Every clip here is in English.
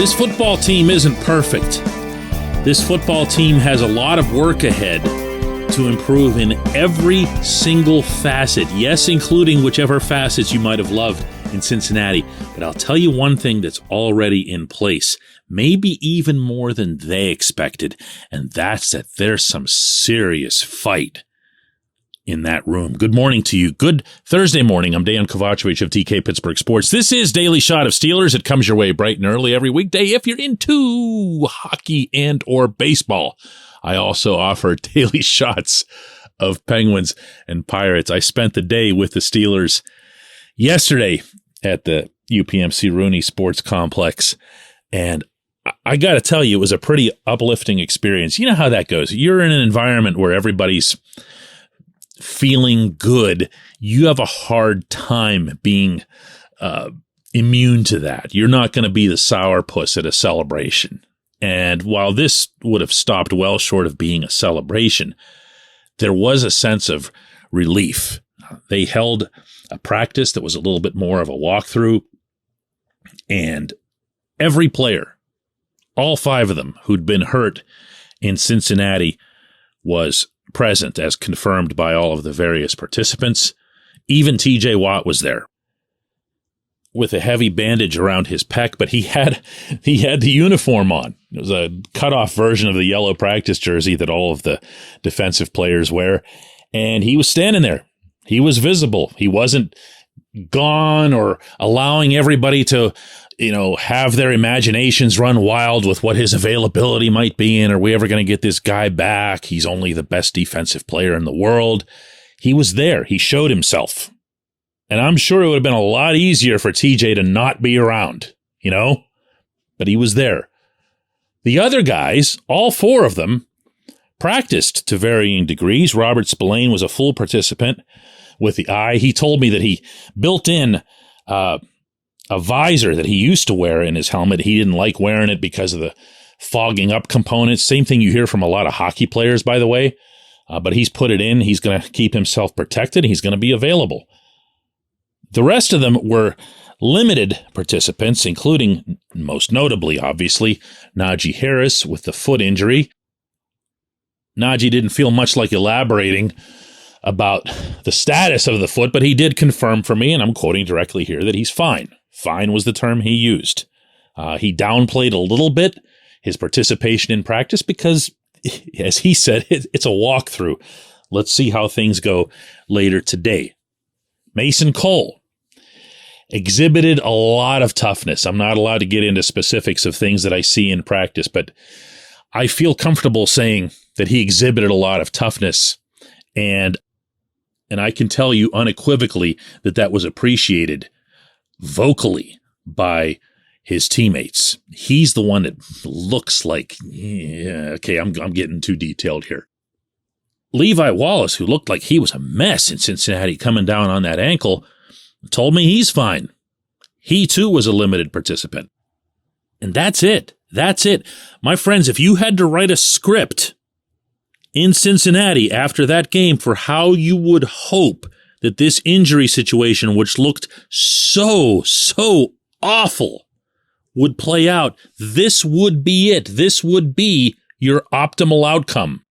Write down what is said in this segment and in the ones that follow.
This football team isn't perfect. This football team has a lot of work ahead to improve in every single facet. Yes, including whichever facets you might have loved in Cincinnati. But I'll tell you one thing that's already in place, maybe even more than they expected, and that's that there's some serious fight in that room. Good morning to you. Good Thursday morning. I'm Dejan Kovacevic of DK Pittsburgh Sports. This is Daily Shot of Steelers. It comes your way bright and early every weekday if you're into hockey and or baseball. I also offer daily shots of Penguins and Pirates. I spent the day with the Steelers yesterday at the UPMC Rooney Sports Complex, and I got to tell you, it was a pretty uplifting experience. You know how that goes. You're in an environment where everybody's feeling good. You have a hard time being immune to that. You're not going to be the sourpuss at a celebration. And while this would have stopped well short of being a celebration, there was a sense of relief. They held a practice that was a little bit more of a walkthrough, and every player, all five of them who'd been hurt in Cincinnati, was present as confirmed by all of the various participants. Even TJ Watt was there with a heavy bandage around his pec, but he had the uniform on. It was a cut-off version of the yellow practice jersey that all of the defensive players wear, and he was standing there. He was visible. He wasn't gone or allowing everybody to, have their imaginations run wild with what his availability might be and are we ever going to get this guy back? He's only the best defensive player in the world. He was there. He showed himself. And I'm sure it would have been a lot easier for TJ to not be around, but he was there. The other guys, all four of them, practiced to varying degrees. Robert Spillane was a full participant with the eye. He told me that he built in a visor that he used to wear in his helmet. He didn't like wearing it because of the fogging up components. Same thing you hear from a lot of hockey players, by the way. But he's put it in. He's going to keep himself protected. He's going to be available. The rest of them were limited participants, including, most notably, obviously, Najee Harris with the foot injury. Najee didn't feel much like elaborating about the status of the foot, but he did confirm for me, and I'm quoting directly here, that he's fine. Fine was the term he used. He downplayed a little bit his participation in practice because, as he said, it's a walkthrough. Let's see how things go later today. Mason Cole exhibited a lot of toughness. I'm not allowed to get into specifics of things that I see in practice, but I feel comfortable saying that he exhibited a lot of toughness, and I can tell you unequivocally that was appreciated vocally by his teammates. He's the one that looks like, I'm getting too detailed here. Levi Wallace, who looked like he was a mess in Cincinnati coming down on that ankle, told me he's fine. He too was a limited participant. And that's it. That's it. My friends, if you had to write a script in Cincinnati after that game for how you would hope that this injury situation, which looked so awful, would play out, this would be it. This would be your optimal outcome.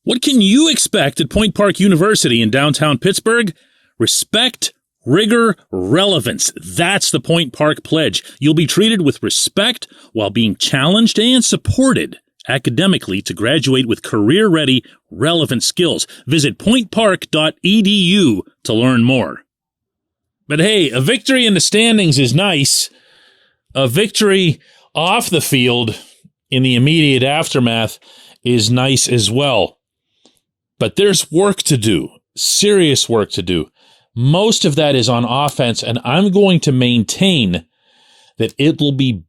What can you expect at Point Park University in downtown Pittsburgh? Respect, rigor, relevance. That's the Point Park pledge. You'll be treated with respect while being challenged and supported academically to graduate with career-ready, relevant skills. Visit pointpark.edu to learn more. But hey, a victory in the standings is nice. A victory off the field in the immediate aftermath is nice as well. But there's work to do, serious work to do. Most of that is on offense, and I'm going to maintain that it will be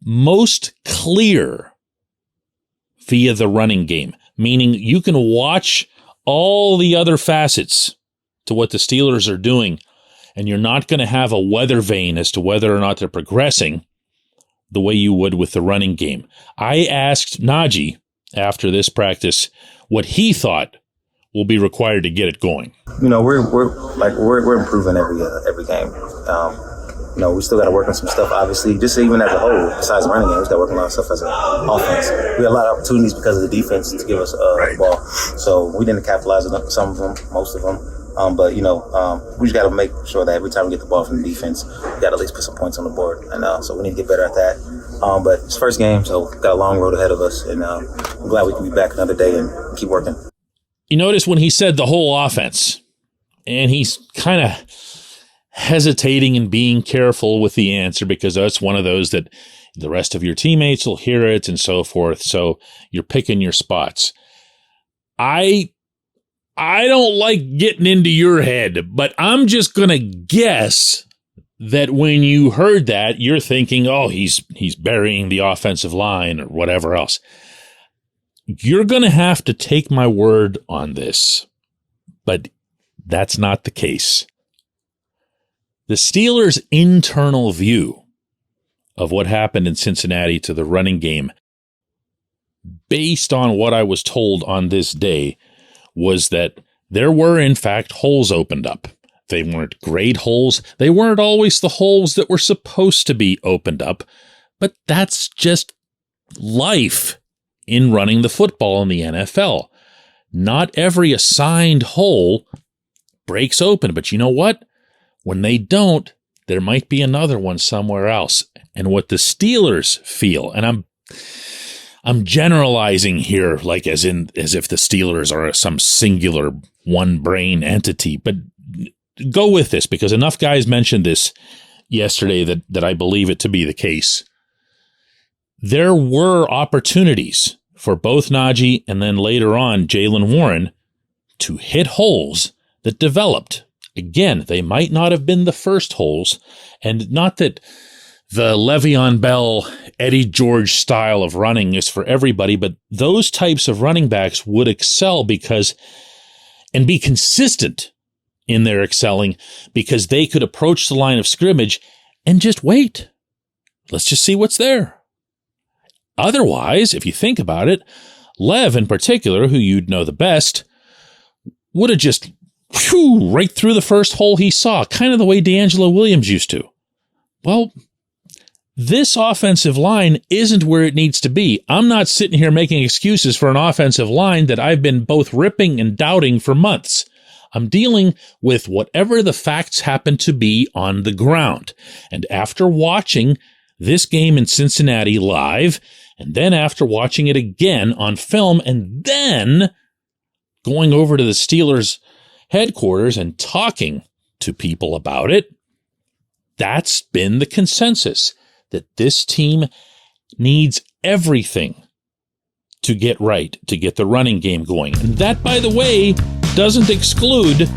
most clear via the running game, meaning you can watch all the other facets to what the Steelers are doing, and you're not going to have a weather vane as to whether or not they're progressing the way you would with the running game. I asked Najee after this practice what he thought will be required to get it going. We're improving every game. we still got to work on some stuff, obviously, just even as a whole, besides the running game, we got to work on a lot of stuff as an offense. We had a lot of opportunities because of the defense to give us the ball. So we didn't capitalize on some of them, most of them. But we just got to make sure that every time we get the ball from the defense, we got to at least put some points on the board. And so we need to get better at that. But it's first game, so we've got a long road ahead of us. And I'm glad we can be back another day and keep working. You notice when he said the whole offense, and he's kind of hesitating and being careful with the answer because that's one of those that the rest of your teammates will hear it and so forth. So you're picking your spots. I don't like getting into your head, but I'm just going to guess that when you heard that, you're thinking, oh, he's burying the offensive line or whatever else. You're going to have to take my word on this, but that's not the case. The Steelers' internal view of what happened in Cincinnati to the running game, based on what I was told on this day, was that there were, in fact, holes opened up. They weren't great holes. They weren't always the holes that were supposed to be opened up, but that's just life in running the football in the NFL. Not every assigned hole breaks open, but you know what? When they don't, there might be another one somewhere else. And what the Steelers feel, and I'm generalizing here, like as if the Steelers are some singular one brain entity, but go with this because enough guys mentioned this yesterday that I believe it to be the case. There were opportunities for both Najee and then later on Jaylen Warren to hit holes that developed. Again, they might not have been the first holes, and not that the Le'Veon Bell, Eddie George style of running is for everybody, but those types of running backs would excel and be consistent in their excelling because they could approach the line of scrimmage and just wait. Let's just see what's there. Otherwise, if you think about it, Lev in particular, who you'd know the best, would have just right through the first hole he saw, kind of the way D'Angelo Williams used to. Well, this offensive line isn't where it needs to be. I'm not sitting here making excuses for an offensive line that I've been both ripping and doubting for months. I'm dealing with whatever the facts happen to be on the ground. And after watching this game in Cincinnati live, and then after watching it again on film, and then going over to the Steelers headquarters and talking to people about it, that's been the consensus, that this team needs everything to get right, to get the running game going. And that, by the way, doesn't exclude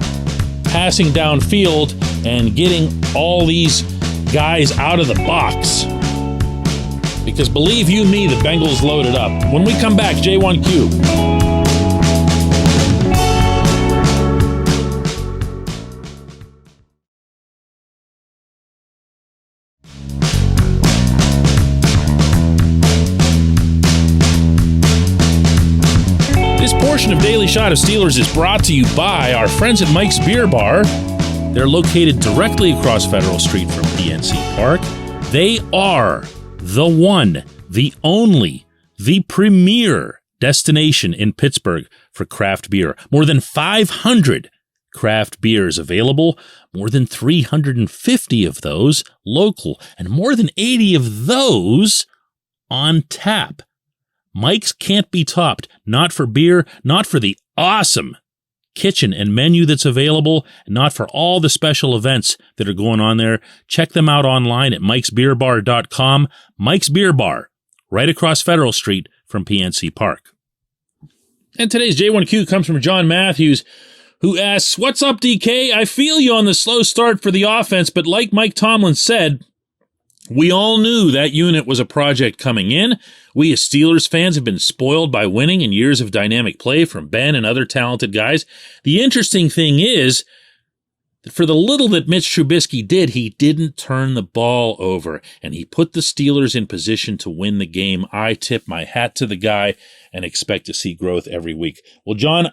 passing downfield and getting all these guys out of the box. Because believe you me, the Bengals loaded up. When we come back, J1Q. This portion of Daily Shot of Steelers is brought to you by our friends at Mike's Beer Bar. They're located directly across Federal Street from PNC Park. They are the one, the only, the premier destination in Pittsburgh for craft beer. More than 500 craft beers available, more than 350 of those local, and more than 80 of those on tap. Mike's can't be topped, not for beer, not for the awesome kitchen and menu that's available, and not for all the special events that are going on there. Check them out online at mikesbeerbar.com. Mike's Beer Bar, right across Federal Street from PNC Park. And today's J1Q comes from John Matthews, who asks, "What's up, DK? I feel you on the slow start for the offense, but like Mike Tomlin said, we all knew that unit was a project coming in. We as Steelers fans have been spoiled by winning and years of dynamic play from Ben and other talented guys. The interesting thing is that for the little that Mitch Trubisky did, he didn't turn the ball over, and he put the Steelers in position to win the game. I tip my hat to the guy and expect to see growth every week." Well, John,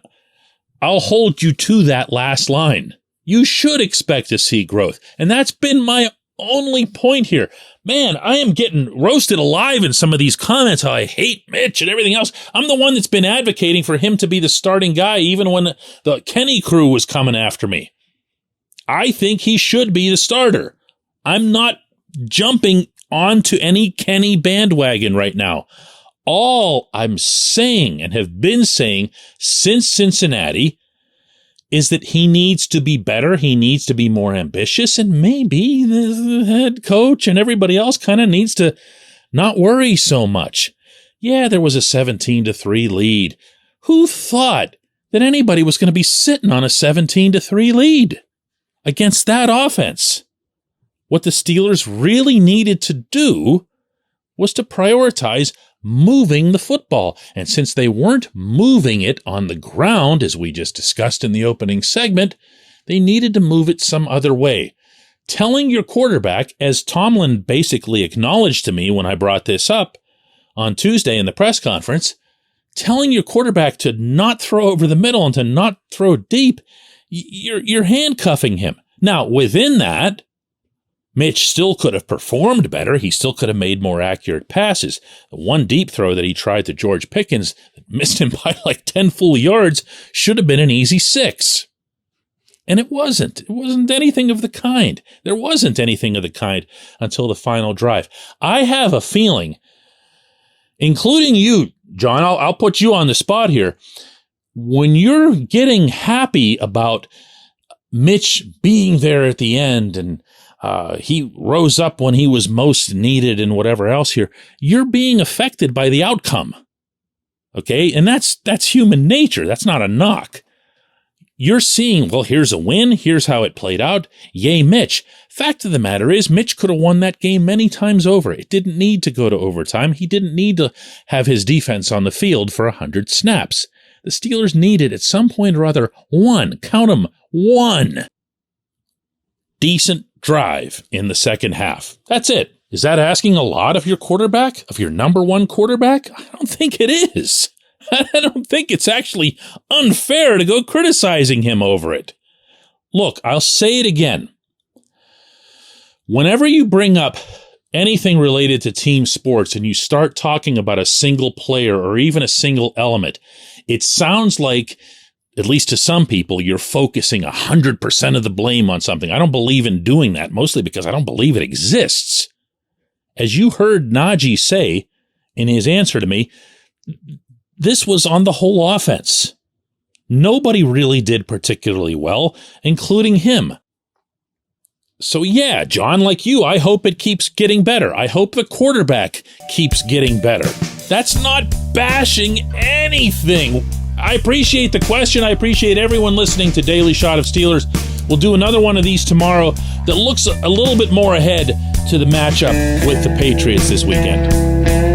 I'll hold you to that last line. You should expect to see growth, and that's been my only point here. Man, I am getting roasted alive in some of these comments, how I hate Mitch and everything else. I'm the one that's been advocating for him to be the starting guy even when the Kenny crew was coming after me. I think he should be the starter. I'm not jumping onto any Kenny bandwagon right now. All I'm saying and have been saying since Cincinnati is that he needs to be better. He needs to be more ambitious, and maybe the head coach and everybody else kind of needs to not worry so much. Yeah, there was a 17-3 lead. Who thought that anybody was going to be sitting on a 17-3 lead against that offense? What the Steelers really needed to do was to prioritize moving the football. And since they weren't moving it on the ground, as we just discussed in the opening segment, they needed to move it some other way. Telling your quarterback, as Tomlin basically acknowledged to me when I brought this up on Tuesday in the press conference, telling your quarterback to not throw over the middle and to not throw deep, you're handcuffing him. Now, within that, Mitch still could have performed better. He still could have made more accurate passes. The one deep throw that he tried to George Pickens that missed him by like 10 full yards should have been an easy 6. And it wasn't. It wasn't anything of the kind. There wasn't anything of the kind until the final drive. I have a feeling, including you, John, I'll put you on the spot here. When you're getting happy about Mitch being there at the end and he rose up when he was most needed and whatever else here, you're being affected by the outcome. Okay? And that's human nature. That's not a knock. You're seeing, well, here's a win. Here's how it played out. Yay, Mitch. Fact of the matter is, Mitch could have won that game many times over. It didn't need to go to overtime. He didn't need to have his defense on the field for 100 snaps. The Steelers needed at some point or other one decent drive in the second half. That's it. Is that asking a lot of your quarterback, of your number one quarterback? I don't think it is. I don't think it's actually unfair to go criticizing him over it. Look, I'll say it again. Whenever you bring up anything related to team sports and you start talking about a single player or even a single element, it sounds like, at least to some people, you're focusing 100% of the blame on something. I don't believe in doing that, mostly because I don't believe it exists. As you heard Najee say in his answer to me, this was on the whole offense. Nobody really did particularly well, including him. So yeah, John, like you, I hope it keeps getting better. I hope the quarterback keeps getting better. That's not bashing anything. I appreciate the question. I appreciate everyone listening to Daily Shot of Steelers. We'll do another one of these tomorrow that looks a little bit more ahead to the matchup with the Patriots this weekend.